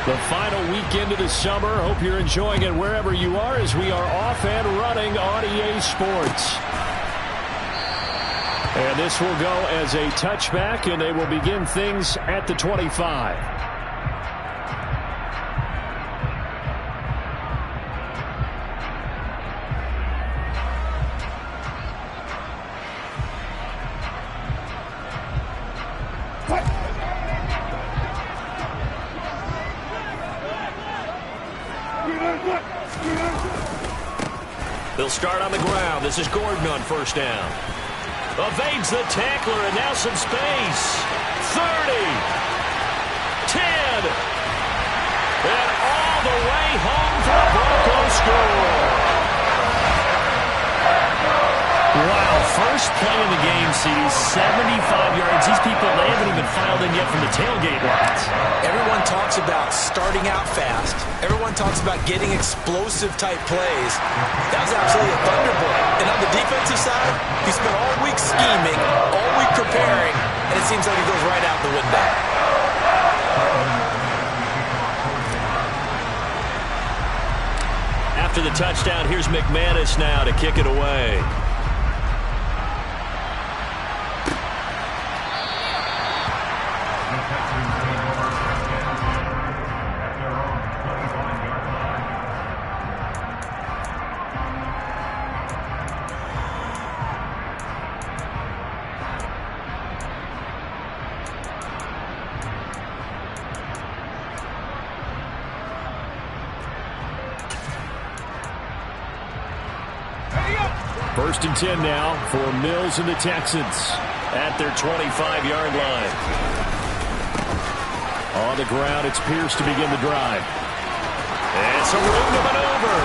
The final weekend of the summer. Hope you're enjoying it wherever you are as we are off and running on EA Sports. And this will go as a touchback, and they will begin things at the 25. They'll start on the ground. This is Gordon on first down. Evades the tackler, and now some space. 30. 10. And all the way home for the Broncos score. Wow, first play of the game, CD, 75 yards. These people, they haven't even filed in yet from the tailgate lines. Everyone talks about starting out fast. Everyone talks about getting explosive-type plays. That was absolutely a thunderbolt. And on the defensive side, he spent all week scheming, all week preparing, and it seems like he goes right out the window. After the touchdown, here's McManus now to kick it away. First and 10 now for Mills and the Texans at their 25-yard line. On the ground, it's Pierce to begin the drive. And some room to maneuver.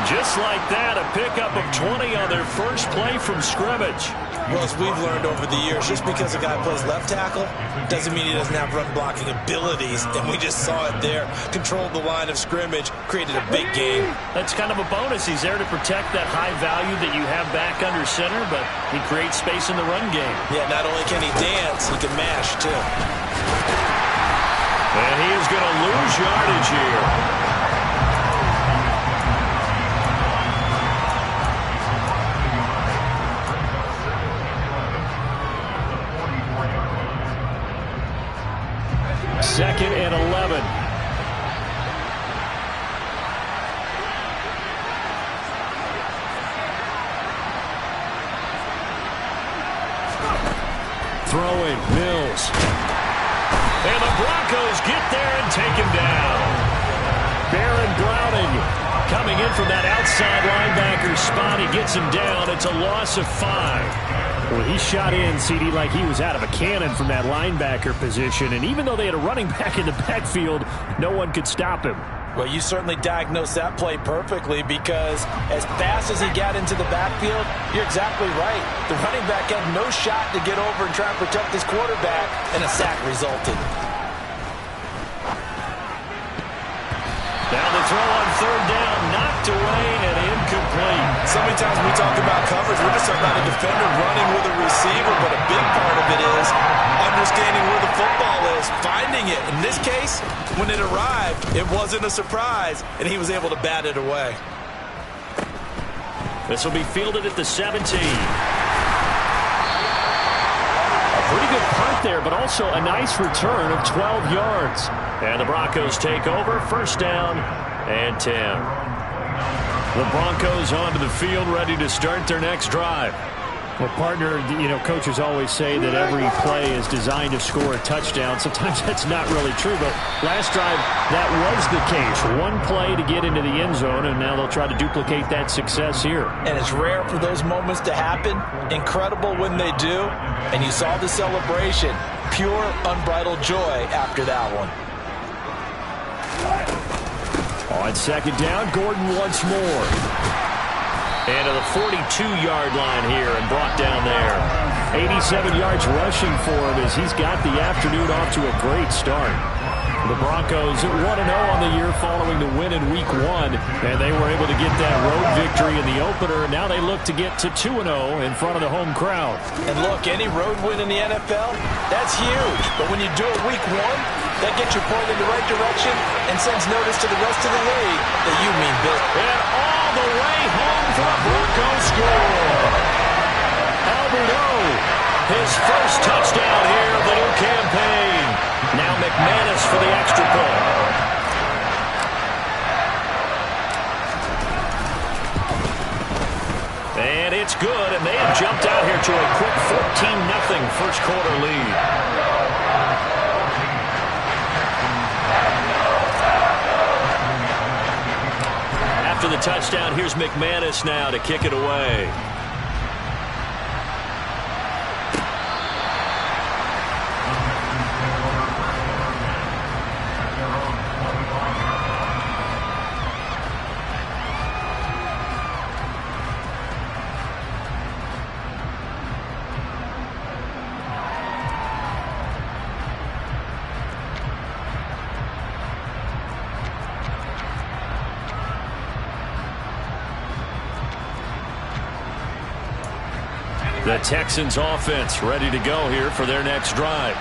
Just like that, a pickup of 20 on their first play from scrimmage. Well, as we've learned over the years, just because a guy plays left tackle doesn't mean he doesn't have run blocking abilities, and we just saw it there. Controlled the line of scrimmage, created a big game. That's kind of a bonus. He's there to protect that high value that you have back under center, but he creates space in the run game. Yeah, not only can he dance, he can mash, too. And he is going to lose yardage here. Second and 11. Throwing, Mills. And the Broncos get there and take him down. Baron Browning coming in from that outside linebacker spot. He gets him down. It's a loss of 5. Well, he shot in, CD, like he was out of a cannon from that linebacker position. And even though they had a running back in the backfield, no one could stop him. Well, you certainly diagnosed that play perfectly because as fast as he got into the backfield, you're exactly right. The running back had no shot to get over and try and protect his quarterback, and a sack resulted. Now the throw on third down, knocked away and incomplete. So many times we talk about coverage, we're just talking about a defender running with a receiver, but a big part of it is understanding where the football is, finding it. In this case, when it arrived, it wasn't a surprise, and he was able to bat it away. This will be fielded at the 17. A pretty good punt there, but also a nice return of 12 yards. And the Broncos take over, first down and 10. The Broncos onto the field, ready to start their next drive. Well, partner, you know, coaches always say that every play is designed to score a touchdown. Sometimes that's not really true, but last drive, that was the case. One play to get into the end zone, and now they'll try to duplicate that success here. And it's rare for those moments to happen. Incredible when they do. And you saw the celebration. Pure, unbridled joy after that one. On second down, Gordon once more. And to the 42-yard line here and brought down there. 87 yards rushing for him as he's got the afternoon off to a great start. The Broncos 1-0 on the year following the win in Week 1, and they were able to get that road victory in the opener. Now they look to get to 2-0 in front of the home crowd. And look, any road win in the NFL, that's huge. But when you do it Week 1, that gets you pointed in the right direction and sends notice to the rest of the league that you mean business. And all the way home for a Broncos score. Albert O, his first touchdown here of the new campaign. Now McManus for the extra point. And it's good, and they have jumped out here to a quick 14-0 first quarter lead. After the touchdown, here's McManus now to kick it away. The Texans offense ready to go here for their next drive.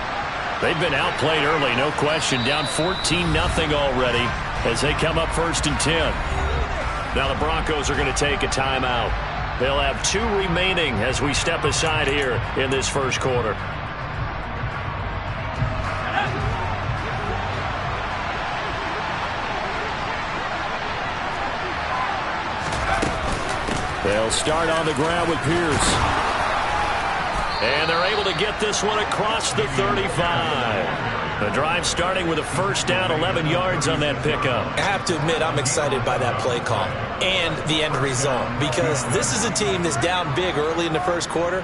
They've been outplayed early, no question. Down 14-0 already as they come up 1st and 10. Now the Broncos are going to take a timeout. They'll have 2 remaining as we step aside here in this first quarter. They'll start on the ground with Pierce. And they're able to get this one across the 35. The drive starting with a first down, 11 yards on that pickup. I have to admit, I'm excited by that play call and the end result, because this is a team that's down big early in the first quarter,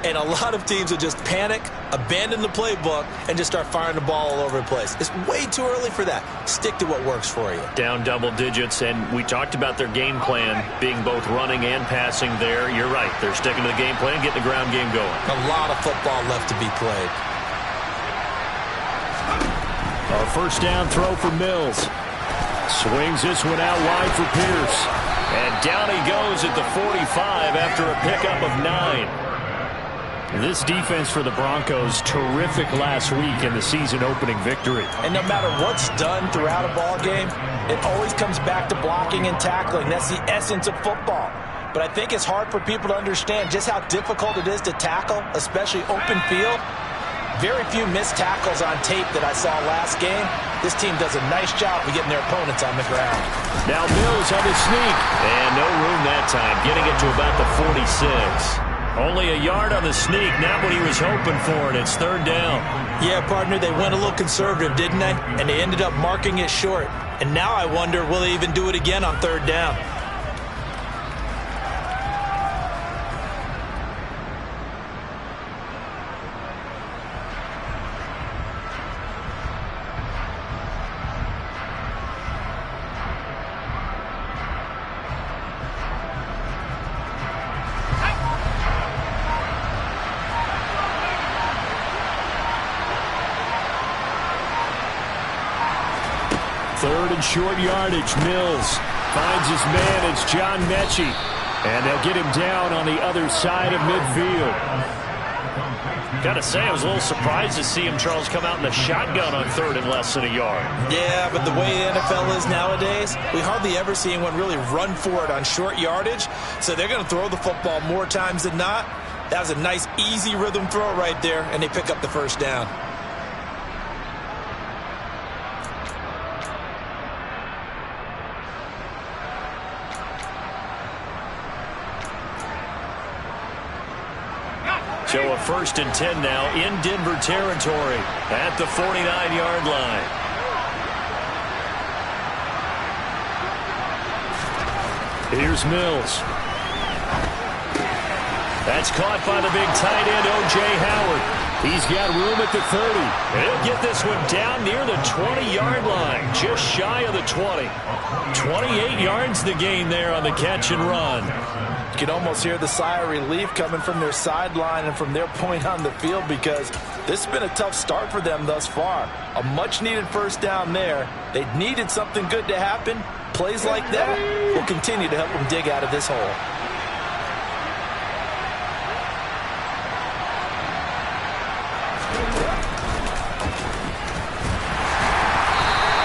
and a lot of teams will just panic, abandon the playbook, and just start firing the ball all over the place. It's way too early for that. Stick to what works for you. Down double digits, and we talked about their game plan being both running and passing there. You're right. They're sticking to the game plan, getting the ground game going. A lot of football left to be played. A first down throw for Mills. Swings this one out wide for Pierce. And down he goes at the 45 after a pickup of 9. This defense for the Broncos, terrific last week in the season opening victory. And no matter what's done throughout a ball game, it always comes back to blocking and tackling. That's the essence of football. But I think it's hard for people to understand just how difficult it is to tackle, especially open field. Very few missed tackles on tape that I saw last game. This team does a nice job of getting their opponents on the ground. Now Mills on the sneak. And no room that time, getting it to about the 46. Only a yard on the sneak, not what he was hoping for, and it's 3rd down. Yeah, partner, they went a little conservative, didn't they? And they ended up marking it short. And now I wonder, will they even do it again on 3rd down? Short yardage. Mills finds his man. It's John Mechie. And they'll get him down on the other side of midfield. Gotta say, I was a little surprised to see him, Charles, come out in the shotgun on 3rd and less than a yard. Yeah, but the way the NFL is nowadays, we hardly ever see anyone really run for it on short yardage. So they're going to throw the football more times than not. That was a nice, easy rhythm throw right there, and they pick up the first down. So a 1st and 10 now in Denver territory at the 49-yard line. Here's Mills. That's caught by the big tight end, O.J. Howard. He's got room at the 30. He'll get this one down near the 20-yard line, just shy of the 20. 28 yards the gain there on the catch and run. You can almost hear the sigh of relief coming from their sideline and from their point on the field, because this has been a tough start for them thus far. A much-needed first down there. They needed something good to happen. Plays like that will continue to help them dig out of this hole.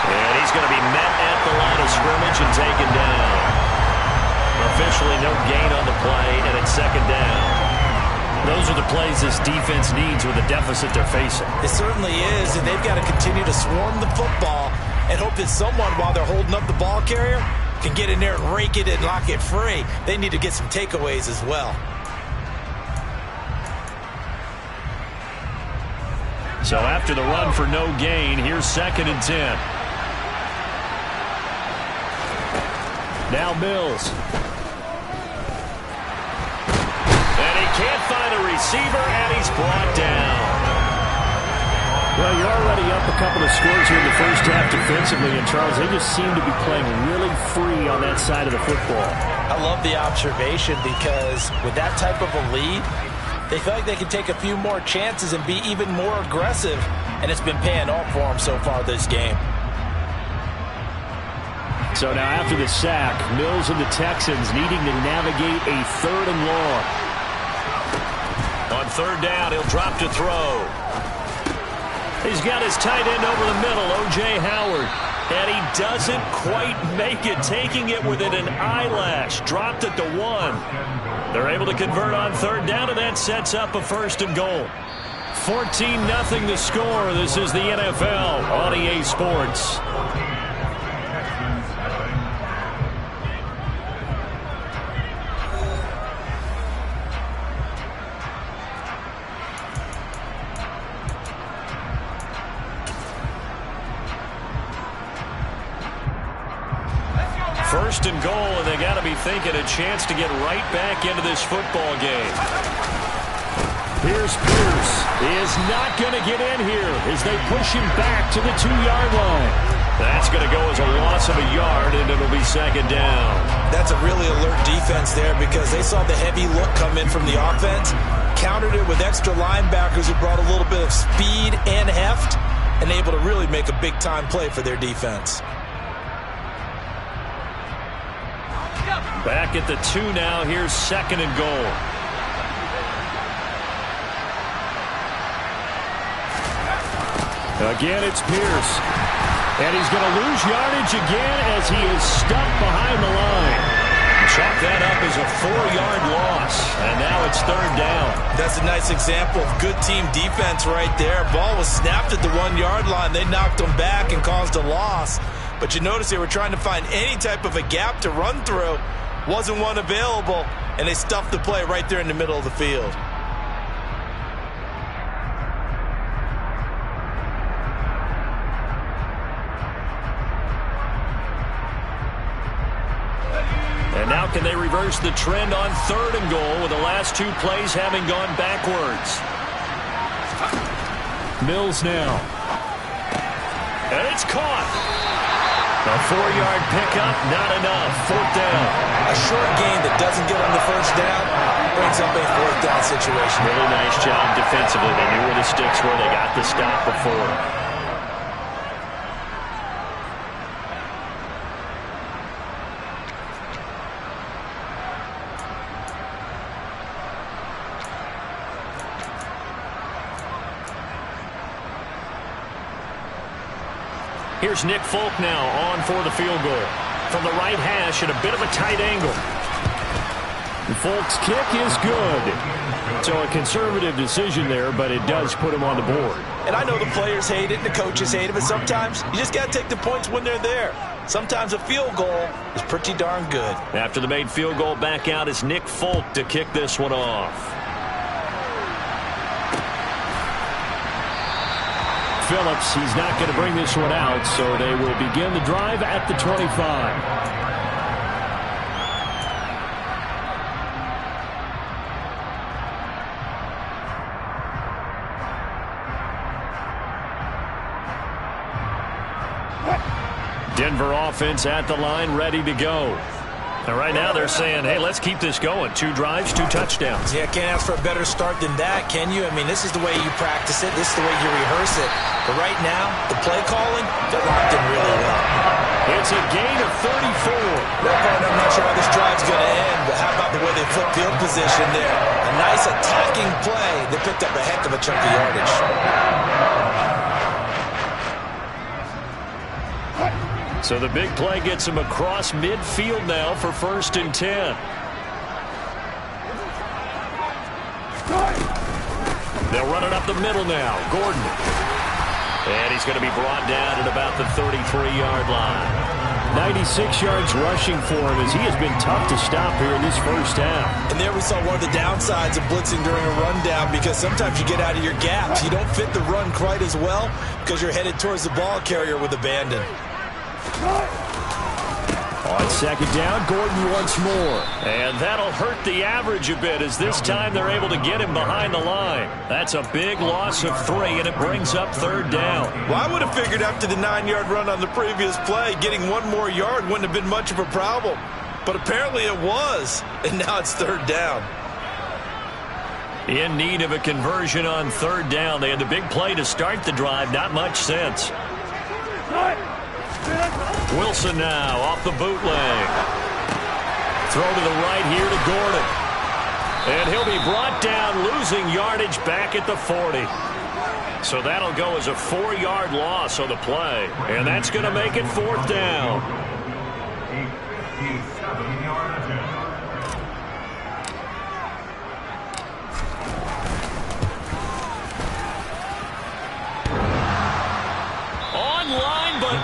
And he's going to be met at the line of scrimmage and taken down. Officially no gain on the play, and it's second down. Those are the plays this defense needs with the deficit they're facing. It certainly is, and they've got to continue to swarm the football and hope that someone, while they're holding up the ball carrier, can get in there and rake it and lock it free. They need to get some takeaways as well. So after the run for no gain, here's 2nd and 10. Now Mills. And he can't find a receiver, and he's brought down. Well, you're already up a couple of scores here in the first half defensively, and Charles, they just seem to be playing really free on that side of the football. I love the observation, because with that type of a lead, they feel like they can take a few more chances and be even more aggressive, and it's been paying off for them so far this game. So now after the sack, Mills and the Texans needing to navigate a 3rd and long. On 3rd down, he'll drop to throw. He's got his tight end over the middle, O.J. Howard. And he doesn't quite make it, taking it within an eyelash. Dropped it to 1. They're able to convert on 3rd down, and that sets up a 1st and goal. 14-0 the score. This is the NFL on EA Sports. First and goal, and they got to be thinking a chance to get right back into this football game. Here's Pierce. He is not going to get in here as they push him back to the 2-yard line. That's going to go as a loss of a yard, and it'll be 2nd down. That's a really alert defense there, because they saw the heavy look come in from the offense, countered it with extra linebackers who brought a little bit of speed and heft, and able to really make a big-time play for their defense. Back at the 2 now. Here's 2nd and goal. Again, it's Pierce. And he's going to lose yardage again as he is stuck behind the line. Chalk that up as a 4-yard loss. And now it's 3rd down. That's a nice example of good team defense right there. Ball was snapped at the 1-yard line. They knocked him back and caused a loss. But you notice they were trying to find any type of a gap to run through. Wasn't one available, and they stuffed the play right there in the middle of the field. And now can they reverse the trend on 3rd and goal with the last 2 plays having gone backwards? Mills now. And it's caught. A 4-yard pickup, not enough. 4th down. A short gain that doesn't get on the 1st down brings up a 4th down situation. Really nice job defensively. They knew where the sticks were. They got the stop before. Here's Nick Folk now on for the field goal. From the right hash at a bit of a tight angle. Folk's kick is good. So a conservative decision there, but it does put him on the board. And I know the players hate it and the coaches hate it, but sometimes you just got to take the points when they're there. Sometimes a field goal is pretty darn good. After the made field goal, back out is Nick Folk to kick this one off. Phillips, he's not going to bring this one out, so they will begin the drive at the 25. Denver offense at the line, ready to go. And right now they're saying, hey, let's keep this going. 2 drives, 2 touchdowns. Yeah, can't ask for a better start than that, can you? I mean, this is the way you practice it. This is the way you rehearse it. But right now, the play calling, they're locked in really well. It's a gain of 34. I'm not sure how this drive's going to end, but how about the way they flip field position there? A nice attacking play. They picked up a heck of a chunk of yardage. So the big play gets him across midfield now for 1st and 10. They'll run it up the middle now. Gordon. And he's going to be brought down at about the 33-yard line. 96 yards rushing for him as he has been tough to stop here in this first half. And there we saw one of the downsides of blitzing during a rundown, because sometimes you get out of your gaps. You don't fit the run quite as well because you're headed towards the ball carrier with abandon. On 2nd down, Gordon once more. And that'll hurt the average a bit as this time they're able to get him behind the line. That's a big loss of 3, and it brings up 3rd down. Well, I would have figured after the 9-yard run on the previous play, getting 1 more yard wouldn't have been much of a problem. But apparently it was, and now it's 3rd down. In need of a conversion on 3rd down. They had the big play to start the drive. Not much sense. Wilson now off the bootleg. Throw to the right here to Gordon. And he'll be brought down, losing yardage back at the 40. So that'll go as a 4-yard loss on the play. And that's going to make it 4th down.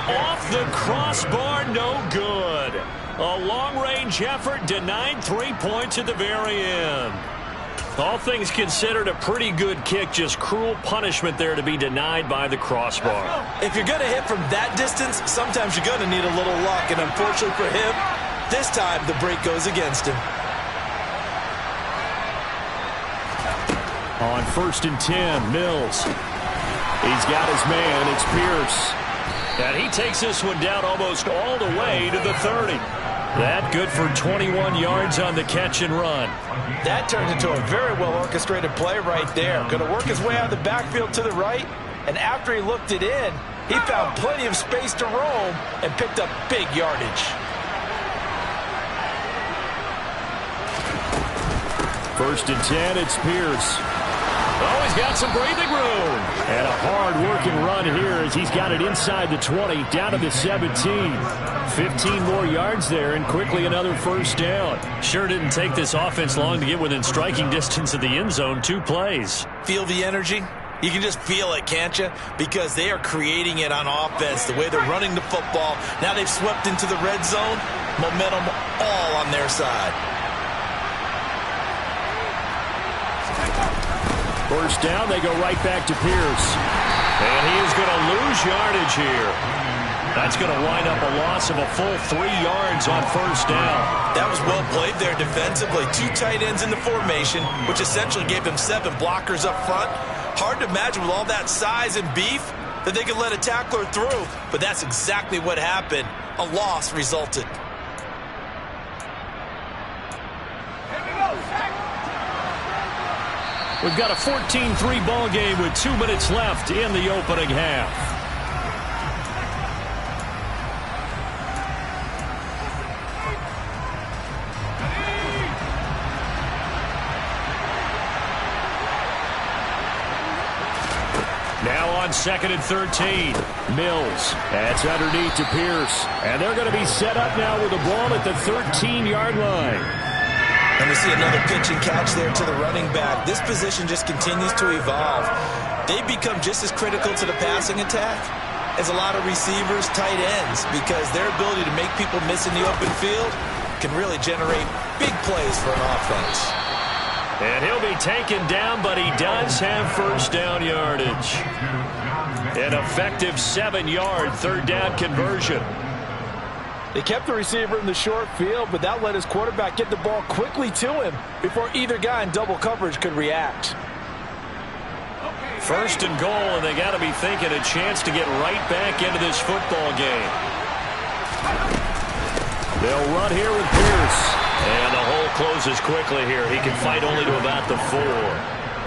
Off the crossbar, no good. A long-range effort denied 3 points at the very end. All things considered, a pretty good kick, just cruel punishment there to be denied by the crossbar. If you're going to hit from that distance, sometimes you're going to need a little luck, and unfortunately for him, this time the break goes against him. On 1st and 10, Mills. He's got his man, it's Pierce. And he takes this one down almost all the way to the 30. That good for 21 yards on the catch and run. That turned into a very well-orchestrated play right there. Going to work his way out of the backfield to the right, and after he looked it in, he found plenty of space to roam and picked up big yardage. 1st and 10, it's Pierce. Oh, he's got some breathing room. And a hard-working run here as he's got it inside the 20, down to the 17. 15 more yards there, and quickly another 1st down. Sure didn't take this offense long to get within striking distance of the end zone. 2 plays. Feel the energy? You can just feel it, can't you? Because they are creating it on offense, the way they're running the football. Now they've swept into the red zone. Momentum all on their side. 1st down, they go right back to Pierce. And he is going to lose yardage here. That's going to wind up a loss of a full 3 yards on 1st down. That was well played there defensively. 2 tight ends in the formation, which essentially gave them 7 blockers up front. Hard to imagine with all that size and beef that they could let a tackler through. But that's exactly what happened. A loss resulted. We've got a 14-3 ball game with 2 minutes left in the opening half. Now on 2nd and 13, Mills. That's underneath to Pierce. And they're going to be set up now with the ball at the 13-yard line. And we see another pitch and catch there to the running back. This position just continues to evolve. They've become just as critical to the passing attack as a lot of receivers, tight ends, because their ability to make people miss in the open field can really generate big plays for an offense. And he'll be taken down, but he does have 1st down yardage. An effective 7-yard 3rd down conversion. They kept the receiver in the short field, but that let his quarterback get the ball quickly to him before either guy in double coverage could react. 1st and goal, and they got to be thinking a chance to get right back into this football game. They'll run here with Pierce. And the hole closes quickly here. He can fight only to about the 4.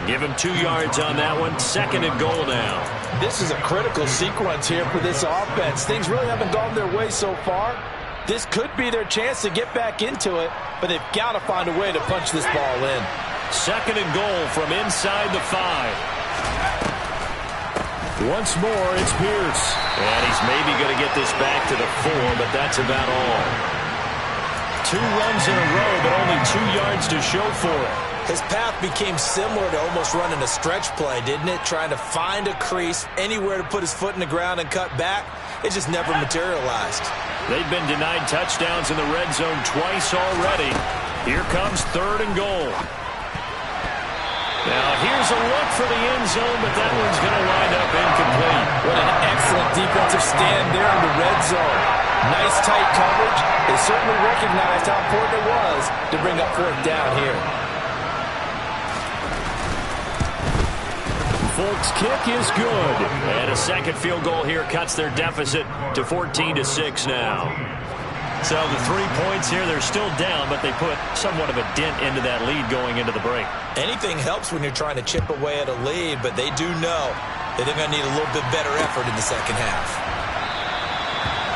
Give him 2 yards on that one. 2nd and goal now. This is a critical sequence here for this offense. Things really haven't gone their way so far. This could be their chance to get back into it, but they've got to find a way to punch this ball in. 2nd and goal from inside the 5. Once more, it's Pierce. And he's maybe going to get this back to the 4, but that's about all. 2 runs in a row, but only 2 yards to show for it. His path became similar to almost running a stretch play, didn't it? Trying to find a crease, anywhere to put his foot in the ground and cut back. It just never materialized. They've been denied touchdowns in the red zone twice already. Here comes 3rd and goal. Now here's a look for the end zone, but that one's going to wind up incomplete. What an excellent defensive stand there in the red zone. Nice tight coverage. They certainly recognized how important it was to bring up 4th down here. Folk's kick is good. And a 2nd field goal here cuts their deficit to 14-6 now. So the 3 points here, they're still down, but they put somewhat of a dent into that lead going into the break. Anything helps when you're trying to chip away at a lead, but they do know that they're going to need a little bit better effort in the 2nd half.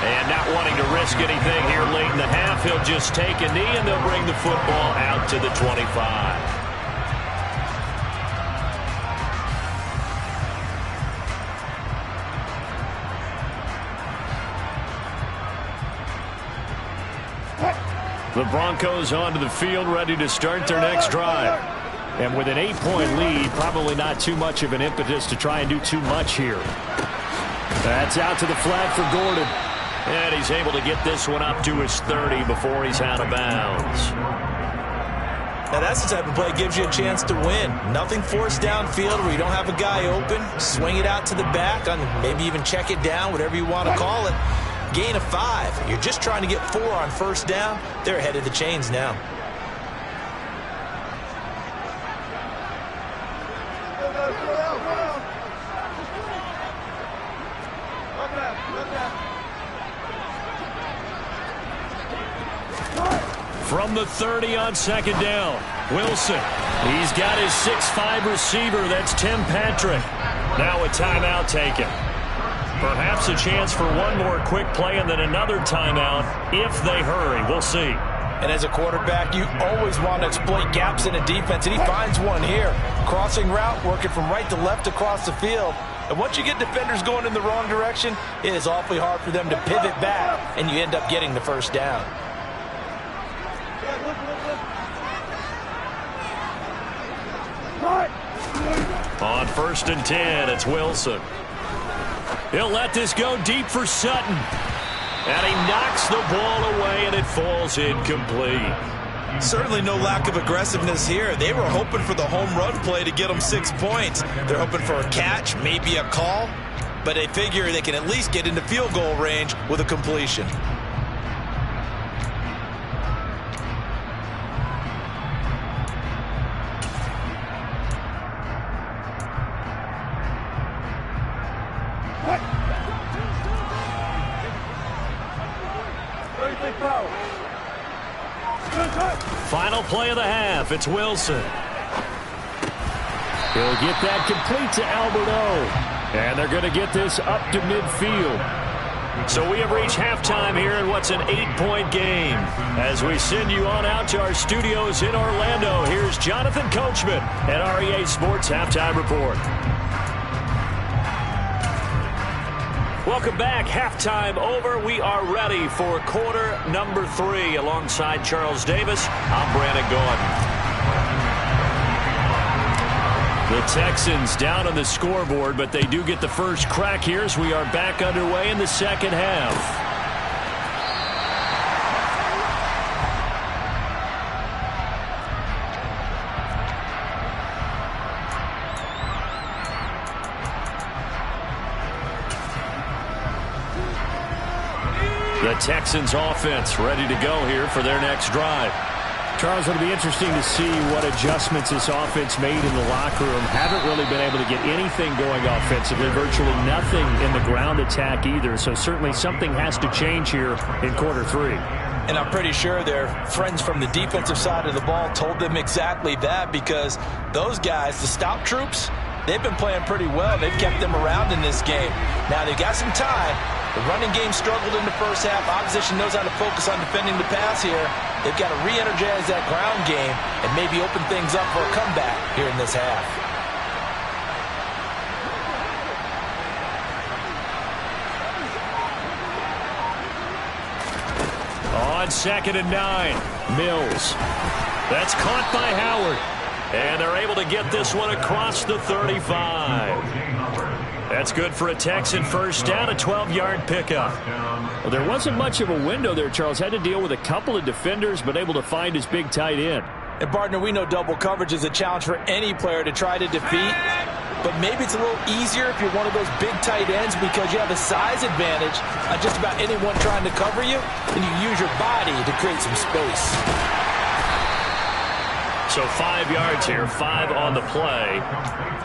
And not wanting to risk anything here late in the half, he'll just take a knee and they'll bring the football out to the 25. The Broncos onto the field, ready to start their next drive. And with an 8-point lead, probably not too much of an impetus to try and do too much here. That's out to the flat for Gordon. And he's able to get this one up to his 30 before he's out of bounds. Now that's the type of play that gives you a chance to win. Nothing forced downfield where you don't have a guy open. Swing it out to the back, maybe even check it down, whatever you want to call it. Gain of 5. You're just trying to get 4 on 1st down. They're ahead of the chains now. From the 30 on 2nd down, Wilson. He's got his 6'5 receiver. That's Tim Patrick. Now a timeout taken. Perhaps a chance for one more quick play and then another timeout if they hurry. We'll see. And as a quarterback, you always want to exploit gaps in a defense, and he finds one here. Crossing route, working from right to left across the field. And once you get defenders going in the wrong direction, it is awfully hard for them to pivot back, and you end up getting the 1st down. On 1st and 10, it's Wilson. He'll let this go deep for Sutton. And he knocks the ball away, and it falls incomplete. Certainly no lack of aggressiveness here. They were hoping for the home run play to get them 6 points. They're hoping for a catch, maybe a call, but they figure they can at least get into field goal range with a completion. Final play of the half. It's Wilson. He'll get that complete to Alberto. And they're going to get this up to midfield. So we have reached halftime here in what's an 8-point game. As we send you on out to our studios in Orlando, here's Jonathan Coachman at REA Sports Halftime Report. Welcome back. Halftime over. We are ready for quarter number 3. Alongside Charles Davis, I'm Brandon Gordon. The Texans down on the scoreboard, but they do get the first crack here as we are back underway in the 2nd half. The Texans offense ready to go here for their next drive. Charles, it'll be interesting to see what adjustments this offense made in the locker room. Haven't really been able to get anything going offensively, virtually nothing in the ground attack either. So certainly something has to change here in quarter 3. And I'm pretty sure their friends from the defensive side of the ball told them exactly that, because those guys, the stop troops, they've been playing pretty well. They've kept them around in this game. Now, they've got some time. The running game struggled in the first half. Opposition knows how to focus on defending the pass here. They've got to re-energize that ground game and maybe open things up for a comeback here in this half. On 2nd and 9, Mills. That's caught by Howard. And they're able to get this one across the 35. That's good for a Texan first down, a 12-yard pickup. Well, there wasn't much of a window there, Charles. Had to deal with a couple of defenders, but able to find his big tight end. And, partner, we know double coverage is a challenge for any player to try to defeat. But maybe it's a little easier if you're one of those big tight ends because you have a size advantage on just about anyone trying to cover you, and you use your body to create some space. So 5 yards here, 5 on the play,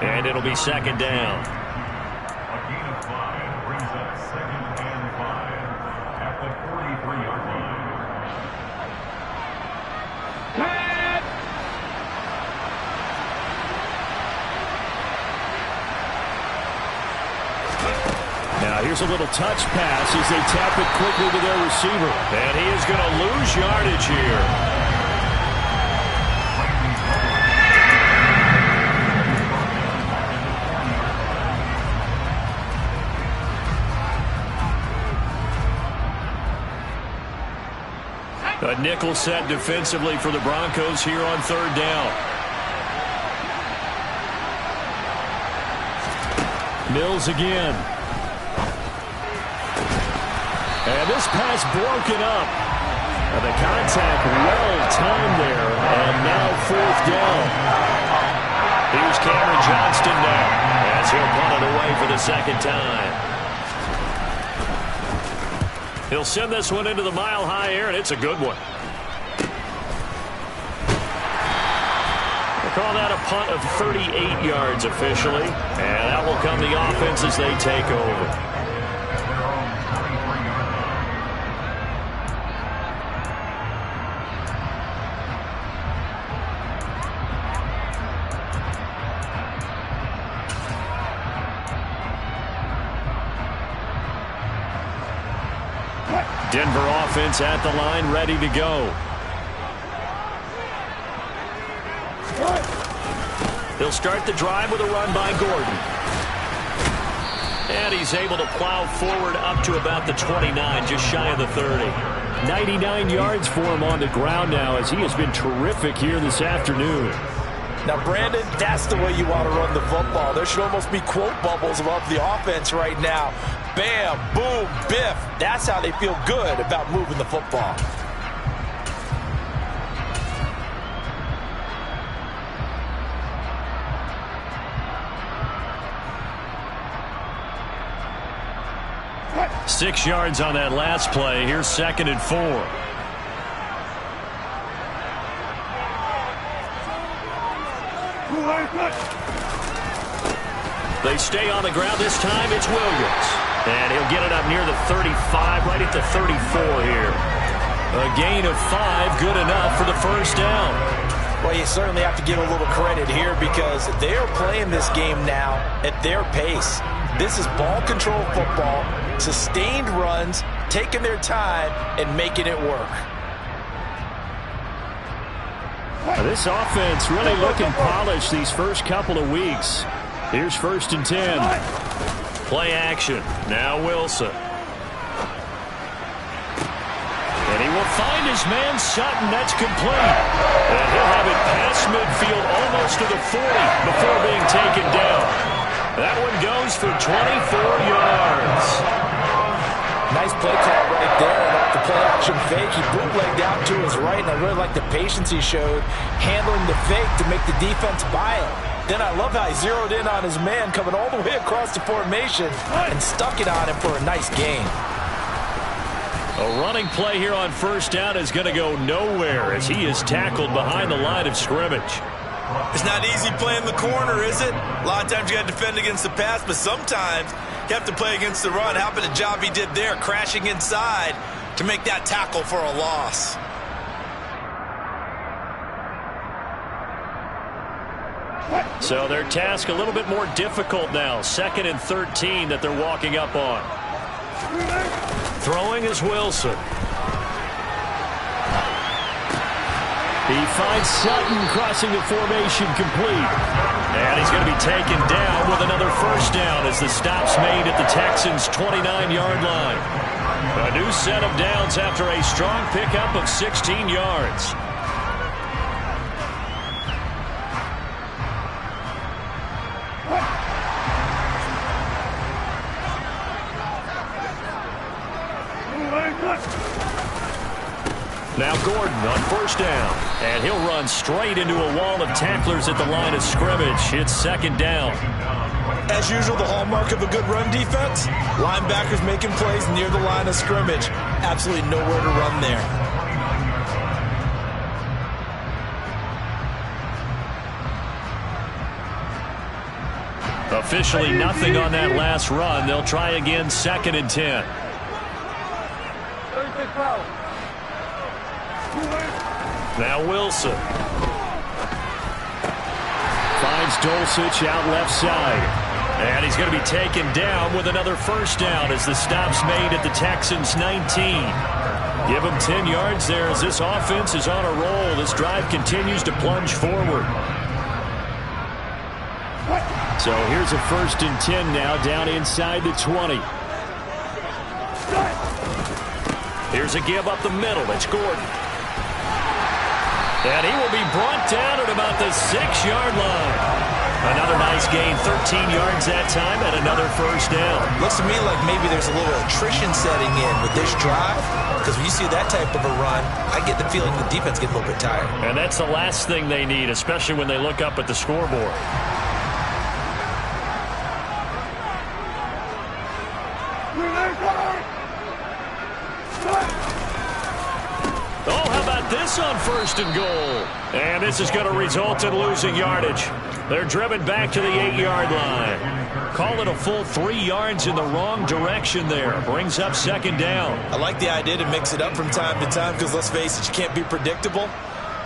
and it'll be 2nd down. A gain of 5 brings up 2nd and 5 at the 43-yard line. Now here's a little touch pass as they tap it quickly to their receiver. And he is going to lose yardage here. A nickel set defensively for the Broncos here on 3rd down. Mills again. And this pass broken up. And the contact well-timed there. And now 4th down. Here's Cameron Johnston now as he'll punt it away for the 2nd time. He'll send this one into the mile-high air, and it's a good one. We'll call that a punt of 38 yards officially, and that will come the offense as they take over. Denver offense at the line, ready to go. They'll start the drive with a run by Gordon. And he's able to plow forward up to about the 29, just shy of the 30. 99 yards for him on the ground now as he has been terrific here this afternoon. Now, Brandon, that's the way you want to run the football. There should almost be quote bubbles above the offense right now. Bam, boom, biff. That's how they feel good about moving the football. Six yards on that last play. Here's 2nd and 4. They stay on the ground this time. It's Williams. And he'll get it up near the 35, right at the 34 here. A gain of 5, good enough for the first down. Well, you certainly have to give a little credit here because they are playing this game now at their pace. This is ball control football, sustained runs, taking their time, and making it work. This offense really looking polished these first couple of weeks. Here's 1st and 10. Play action. Now Wilson. And he will find his man Sutton. That's complete. And he'll have it past midfield almost to the 40 before being taken down. That one goes for 24 yards. Nice play call right there. And off the play action fake, he bootlegged out to his right, and I really like the patience he showed handling the fake to make the defense buy it. Then I love how he zeroed in on his man coming all the way across the formation and stuck it on him for a nice gain. A running play here on 1st down is going to go nowhere as he is tackled behind the line of scrimmage. It's not easy playing the corner, is it? A lot of times you got to defend against the pass, but sometimes you have to play against the run. How about the job he did there, crashing inside to make that tackle for a loss. So their task a little bit more difficult now. 2nd and 13 that they're walking up on. Throwing is Wilson. He finds Sutton crossing the formation complete. And he's going to be taken down with another first down as the stop's made at the Texans' 29-yard line. A new set of downs after a strong pickup of 16 yards. Now Gordon on first down. And he'll run straight into a wall of tacklers at the line of scrimmage. It's 2nd down. As usual, the hallmark of a good run defense, linebackers making plays near the line of scrimmage. Absolutely nowhere to run there. Officially nothing on that last run. They'll try again 2nd and 10. Now Wilson. Finds Dulcich out left side. And he's going to be taken down with another first down as the stop's made at the Texans' 19. Give him 10 yards there as this offense is on a roll. This drive continues to plunge forward. So here's a 1st and 10 now down inside the 20. Here's a give up the middle. It's Gordon. And he will be brought down at about the 6-yard line. Another nice gain, 13 yards that time, and another first down. Looks to me like maybe there's a little attrition setting in with this drive, because when you see that type of a run, I get the feeling the defense gets a little bit tired. And that's the last thing they need, especially when they look up at the scoreboard. This on 1st and goal. And this is going to result in losing yardage. They're driven back to the 8-yard line. Call it a full 3 yards in the wrong direction there. Brings up 2nd down. I like the idea to mix it up from time to time because, let's face it, you can't be predictable.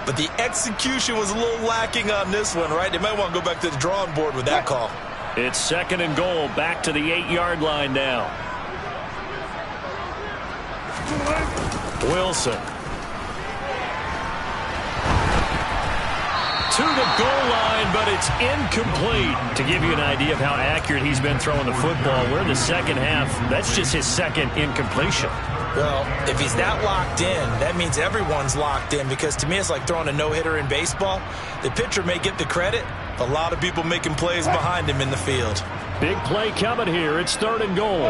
But the execution was a little lacking on this one, right? They might want to go back to the drawing board with that call. It's 2nd and goal, back to the 8-yard line now. Wilson. To the goal line, but it's incomplete. To give you an idea of how accurate he's been throwing the football, we're in the 2nd half. That's just his 2nd incompletion. Well, if he's that locked in, that means everyone's locked in, because to me it's like throwing a no-hitter in baseball. The pitcher may get the credit, a lot of people making plays behind him in the field. Big play coming here. It's 3rd and goal.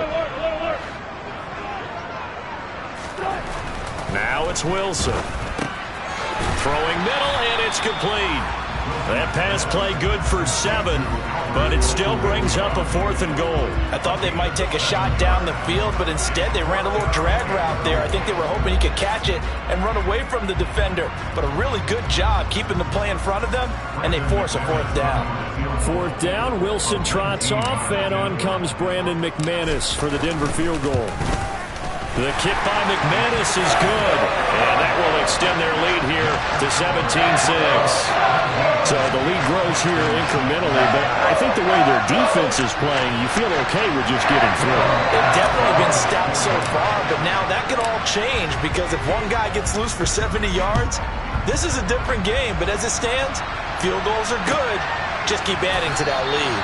Now it's Wilson. Throwing middle, and it's complete. That pass play good for 7, but it still brings up a 4th and goal. I thought they might take a shot down the field, but instead they ran a little drag route there. I think they were hoping he could catch it and run away from the defender. But a really good job keeping the play in front of them, and they force a 4th down. 4th down, Wilson trots off, and on comes Brandon McManus for the Denver field goal. The kick by McManus is good, and that will extend their lead here to 17-6. So the lead grows here incrementally, but I think the way their defense is playing, you feel okay with just getting through. They've definitely been stout so far, but now that could all change, because if one guy gets loose for 70 yards, this is a different game. But as it stands, field goals are good. Just keep adding to that lead.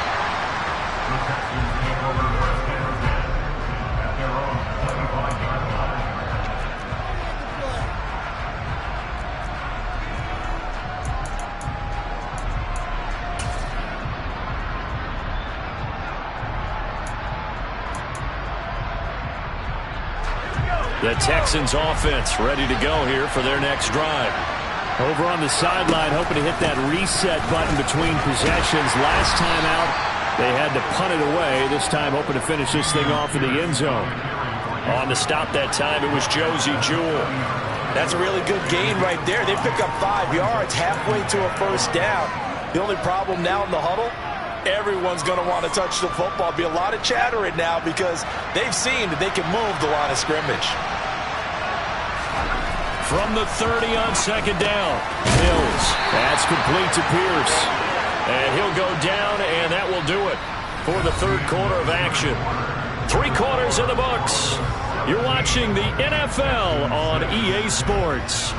The Texans offense ready to go here for their next drive. Over on the sideline, hoping to hit that reset button between possessions. Last time out, they had to punt it away. This time, hoping to finish this thing off in the end zone. On the stop that time, it was Josie Jewell. That's a really good gain right there. They pick up 5 yards halfway to a first down. The only problem now in the huddle, everyone's going to want to touch the football. Be a lot of chattering now because they've seen that they can move the line of scrimmage. from the 30 on second down. Mills. That's complete to Pierce. And he'll go down, and that will do it for the third quarter of action. 3 quarters in the books. You're watching the NFL on EA Sports.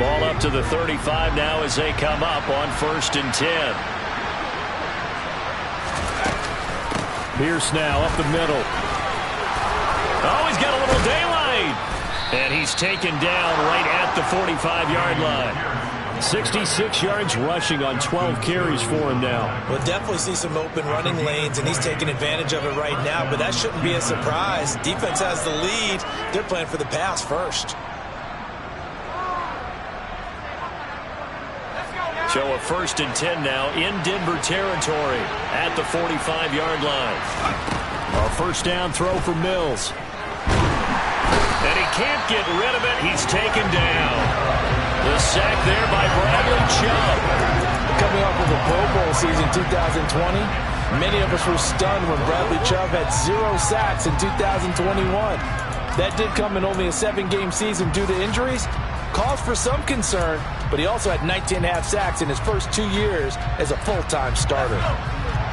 Ball up to the 35 now as they come up on 1st and 10. Pierce now up the middle. Oh, he's got a little daylight. And he's taken down right at the 45-yard line. 66 yards rushing on 12 carries for him now. We'll definitely see some open running lanes, and he's taking advantage of it right now, but that shouldn't be a surprise. Defense has the lead. They're playing for the pass first. So a 1st and 10 now in Denver territory at the 45-yard line. A first down throw for Mills. And he can't get rid of it. He's taken down. The sack there by Bradley Chubb. Coming off of a Pro Bowl season 2020, many of us were stunned when Bradley Chubb had 0 sacks in 2021. That did come in only a 7-game season due to injuries. Cause for some concern, but he also had 19.5 sacks in his first 2 years as a full-time starter.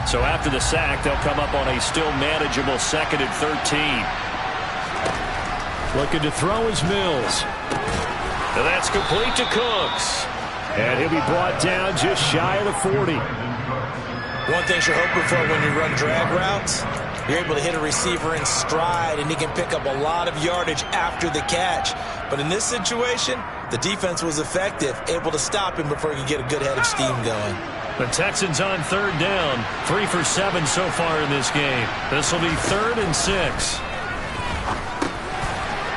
So after the sack, they'll come up on a still manageable 2nd and 13. Looking to throw is Mills. And that's complete to Cooks. And he'll be brought down just shy of the 40. One thing you're hoping for when you run drag routes, you're able to hit a receiver in stride, and he can pick up a lot of yardage after the catch. But in this situation, the defense was effective, able to stop him before he could get a good head of steam going. The Texans on 3rd down, 3 for 7 so far in this game. This will be 3rd and 6.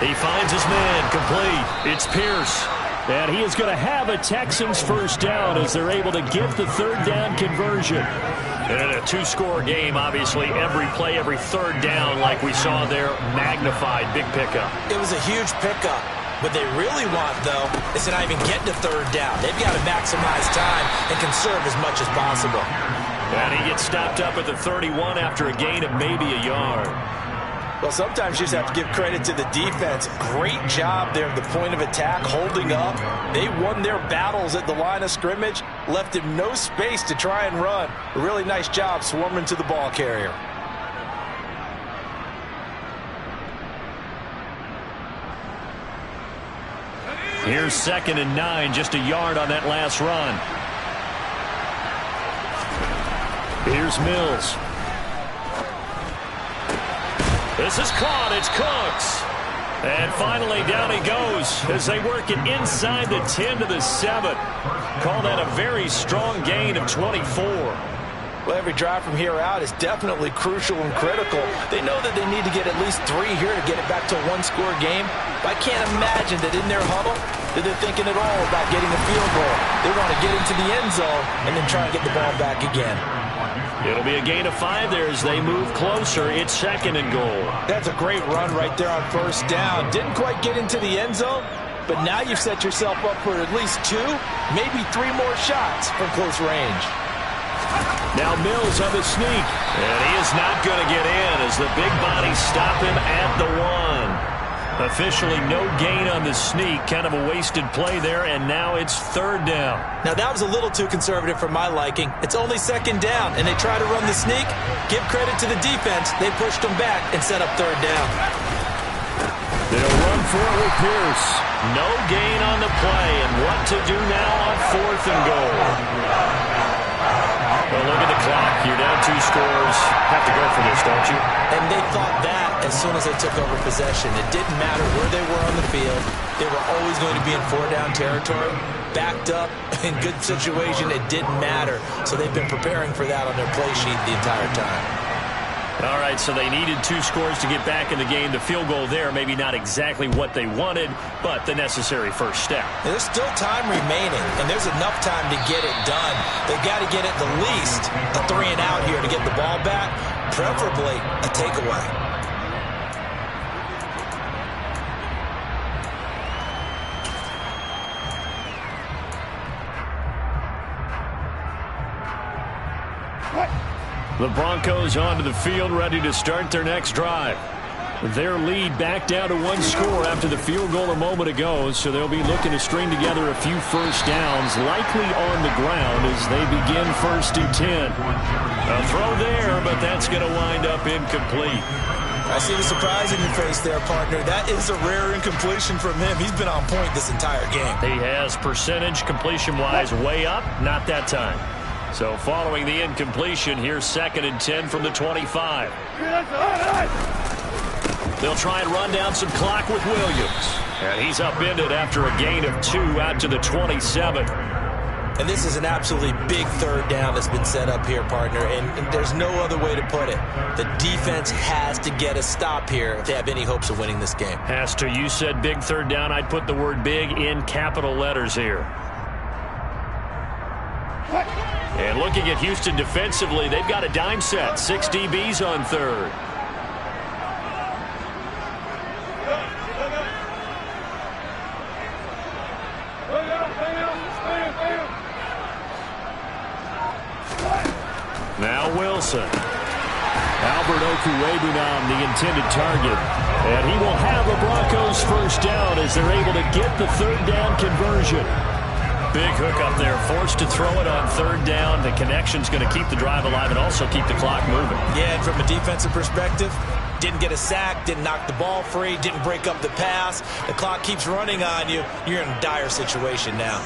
He finds his man, complete. It's Pierce. And he is going to have a Texans first down as they're able to get the 3rd down conversion. And in a 2-score game, obviously, every play, every 3rd down, like we saw there, magnified, big pickup. It was a huge pickup. What they really want, though, is to not even get to 3rd down. They've got to maximize time and conserve as much as possible. And he gets stopped up at the 31 after a gain of maybe a yard. Well, sometimes you just have to give credit to the defense. Great job there at the point of attack, holding up. They won their battles at the line of scrimmage, left him no space to try and run. A really nice job swarming to the ball carrier. Here's 2nd and 9, just a yard on that last run. Here's Mills. This is caught. It's Cooks. And finally, down he goes as they work it inside the 10 to the 7. Call that a very strong gain of 24. Well, every drive from here out is definitely crucial and critical. They know that they need to get at least 3 here to get it back to a 1-score game. But I can't imagine that in their huddle that they're thinking at all about getting a field goal. They want to get into the end zone and then try and get the ball back again. It'll be a gain of 5 there as they move closer. It's 2nd and goal. That's a great run right there on 1st down. Didn't quite get into the end zone, but now you've set yourself up for at least 2, maybe 3 more shots from close range. Now Mills on the sneak. And he is not going to get in as the big bodies stop him at the 1. Officially no gain on the sneak. Kind of a wasted play there, and now it's 3rd down. Now that was a little too conservative for my liking. It's only 2nd down, and they try to run the sneak. Give credit to the defense. They pushed them back and set up 3rd down. They'll run for it with Pierce. No gain on the play, and what to do now on 4th and goal. Well, look at the clock. You're down 2 scores. Have to go for this, don't you? And they thought that as soon as they took over possession. It didn't matter where they were on the field. They were always going to be in 4-down territory. Backed up, in good situation, it didn't matter. So they've been preparing for that on their play sheet the entire time. All right, so they needed 2 scores to get back in the game. The field goal there, maybe not exactly what they wanted, but the necessary first step. There's still time remaining, and there's enough time to get it done. They've got to get at the least a 3-and-out here to get the ball back, preferably a takeaway. The Broncos onto the field, ready to start their next drive. Their lead back down to one score after the field goal a moment ago, so they'll be looking to string together a few first downs, likely on the ground as they begin 1st and 10. A throw there, but that's going to wind up incomplete. I see the surprise in your face there, partner. That is a rare incompletion from him. He's been on point this entire game. He has percentage completion-wise way up, not that time. So following the incompletion, here's 2nd and 10 from the 25. They'll try and run down some clock with Williams. And he's upended after a gain of 2 out to the 27. And this is an absolutely big 3rd down that's been set up here, partner. And there's no other way to put it. The defense has to get a stop here if they have any hopes of winning this game. Has to. You said big 3rd down. I'd put the word big in capital letters here. And looking at Houston defensively, they've got a dime set. 6 DBs on 3rd. Now Wilson. Albert Okwuegbunam, the intended target. And he will have a Broncos 1st down as they're able to get the 3rd down conversion. Big hook up there, forced to throw it on 3rd down. The connection's going to keep the drive alive and also keep the clock moving. Yeah, and from a defensive perspective, didn't get a sack, didn't knock the ball free, didn't break up the pass. The clock keeps running on you. You're in a dire situation now.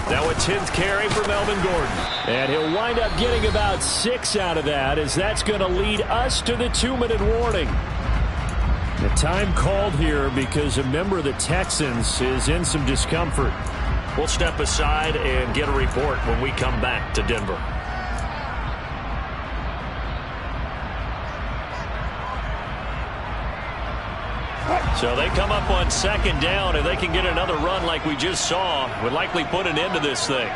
Now a 10th carry for Melvin Gordon. And he'll wind up getting about 6 out of that, as that's going to lead us to the 2-minute warning. The time called here because a member of the Texans is in some discomfort. We'll step aside and get a report when we come back to Denver. So they come up on 2nd down, and they can get another run like we just saw. Would likely put an end to this thing.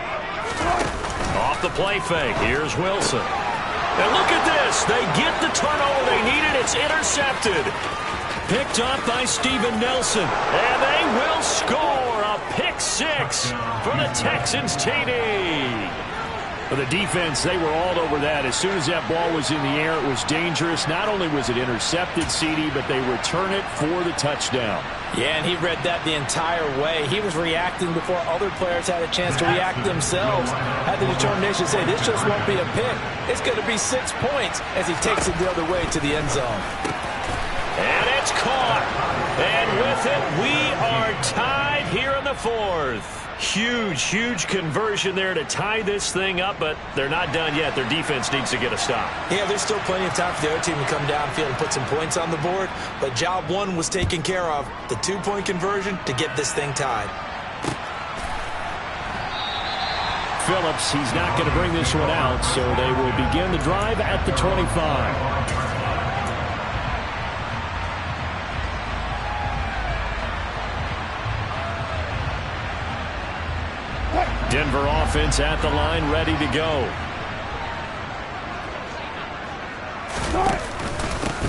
Off the play fake. Here's Wilson. And look at this. They get the turnover they needed. It's intercepted. Picked up by Steven Nelson. And they will score a pick 6 for the Texans TD. For the defense, they were all over that. As soon as that ball was in the air, it was dangerous. Not only was it intercepted, CD, but they return it for the touchdown. Yeah, and he read that the entire way. He was reacting before other players had a chance to react themselves. Had the determination to say, this just won't be a pick. It's going to be 6 points as he takes it the other way to the end zone. And it's caught. And with it, we are tied here in the 4th. Huge, huge conversion there to tie this thing up, but they're not done yet. Their defense needs to get a stop. Yeah, there's still plenty of time for the other team to come downfield and put some points on the board, but job 1 was taken care of. The 2-point conversion to get this thing tied. Phillips, he's not going to bring this one out, so they will begin the drive at the 25. Denver offense at the line, ready to go.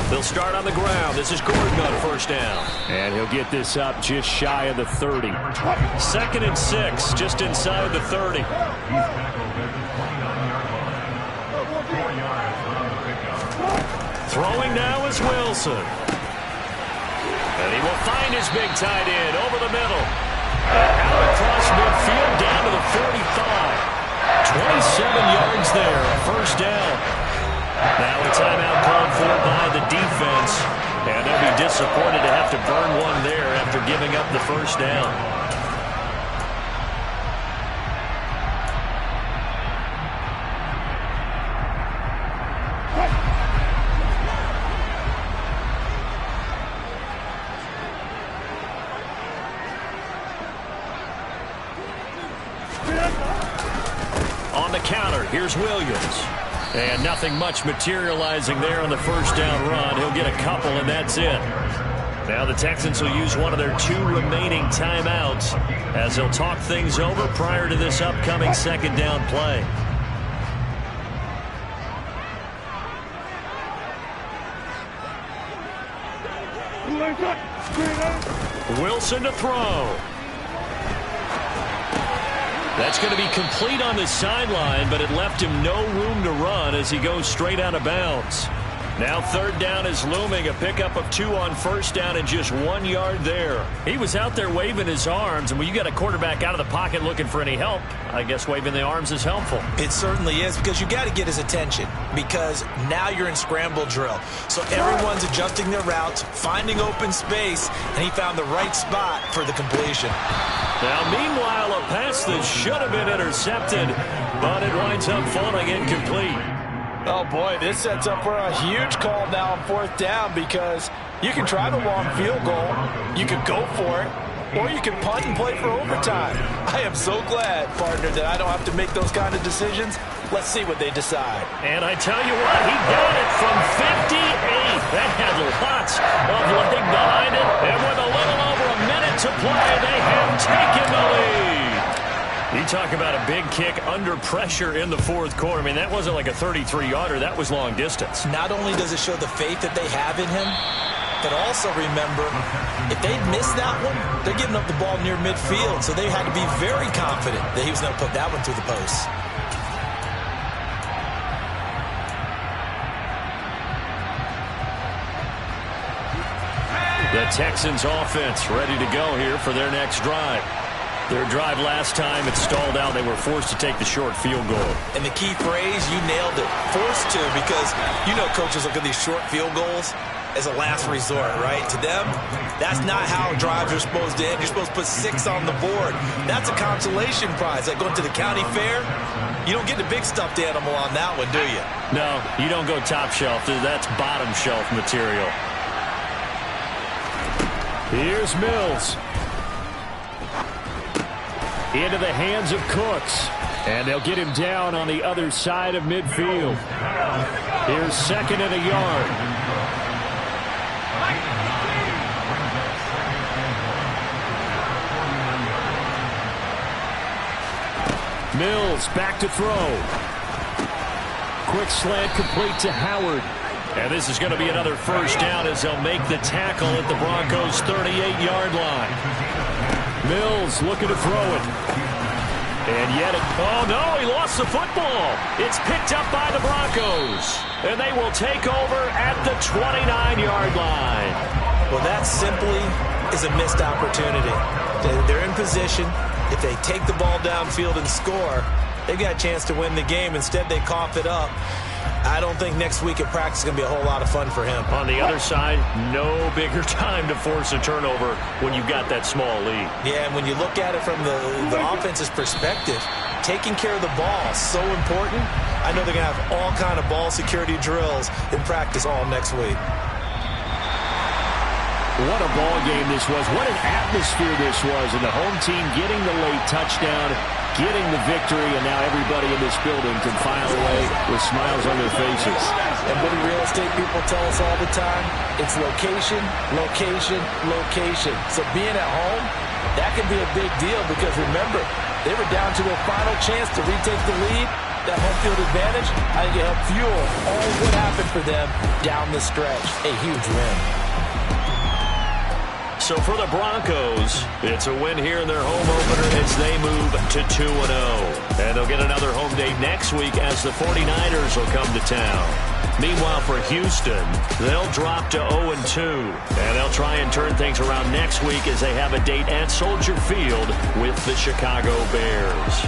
They'll start on the ground. This is Gordon on 1st down. And he'll get this up just shy of the 30. 2nd and 6, just inside the 30. Throwing now is Wilson. And he will find his big tight end over the middle. Out across midfield, down to the 45. 27 yards there, 1st down. Now a timeout called for by the defense. And they'll be disappointed to have to burn one there after giving up the 1st down. On the counter, here's Williams. And nothing much materializing there on the 1st down run. He'll get a couple, and that's it. Now the Texans will use one of their 2 remaining timeouts as they'll talk things over prior to this upcoming 2nd down play. Wilson to throw. That's going to be complete on the sideline, but it left him no room to run as he goes straight out of bounds. Now third down is looming, a pickup of 2 on first down and just 1 yard there. He was out there waving his arms, and when you got a quarterback out of the pocket looking for any help, I guess waving the arms is helpful. It certainly is, because you got to get his attention, because now you're in scramble drill. So everyone's adjusting their routes, finding open space, and he found the right spot for the completion. Now, meanwhile, a pass that should have been intercepted, but it winds up falling incomplete. Oh, boy, this sets up for a huge call now on fourth down, because you can try the long field goal, you could go for it, or you can punt and play for overtime. I am so glad, partner, that I don't have to make those kind of decisions. Let's see what they decide. And I tell you what, he got it from 58. That had lots of leg behind it, and with a little over a minute to play, they have taken the lead. You talk about a big kick under pressure in the fourth quarter. I mean, that wasn't like a 33-yarder. That was long distance. Not only does it show the faith that they have in him, but also remember, if they'd missed that one, they're giving up the ball near midfield, so they had to be very confident that he was going to put that one through the post. The Texans offense ready to go here for their next drive. Their drive last time, it stalled out. They were forced to take the short field goal. And the key phrase, you nailed it, forced to, because you know coaches look at these short field goals as a last resort, right? To them, that's not how drives are supposed to end. You're supposed to put 6 on the board. That's a consolation prize. Like going to the county fair, you don't get the big stuffed animal on that one, do you? No, you don't go top shelf. That's bottom shelf material. Here's Mills. Into the hands of Cooks. And they'll get him down on the other side of midfield. Here's 2nd and a yard. Mills back to throw. Quick slant complete to Howard. And this is going to be another first down as they'll make the tackle at the Broncos' 38-yard line. Mills looking to throw it. And yet oh no, he lost the football. It's picked up by the Broncos. And they will take over at the 29-yard line. Well, that simply is a missed opportunity. They're in position. If they take the ball downfield and score, they've got a chance to win the game. Instead, they cough it up. I don't think next week at practice is going to be a whole lot of fun for him. On the other side, no bigger time to force a turnover when you've got that small lead. Yeah, and when you look at it from the offense's perspective, taking care of the ball is so important. I know they're going to have all kind of ball security drills in practice all next week. What a ball game this was. What an atmosphere this was. And the home team getting the late touchdown, getting the victory, and now everybody in this building can file away with smiles on their faces. And what do real estate people tell us all the time? It's location, location, location. So being at home, that can be a big deal because remember, they were down to their final chance to retake the lead. That home field advantage, I think it helped fuel all what happened for them down the stretch. A huge win. So for the Broncos, it's a win here in their home opener as they move to 2-0. And they'll get another home date next week as the 49ers will come to town. Meanwhile, for Houston, they'll drop to 0-2. And they'll try and turn things around next week as they have a date at Soldier Field with the Chicago Bears.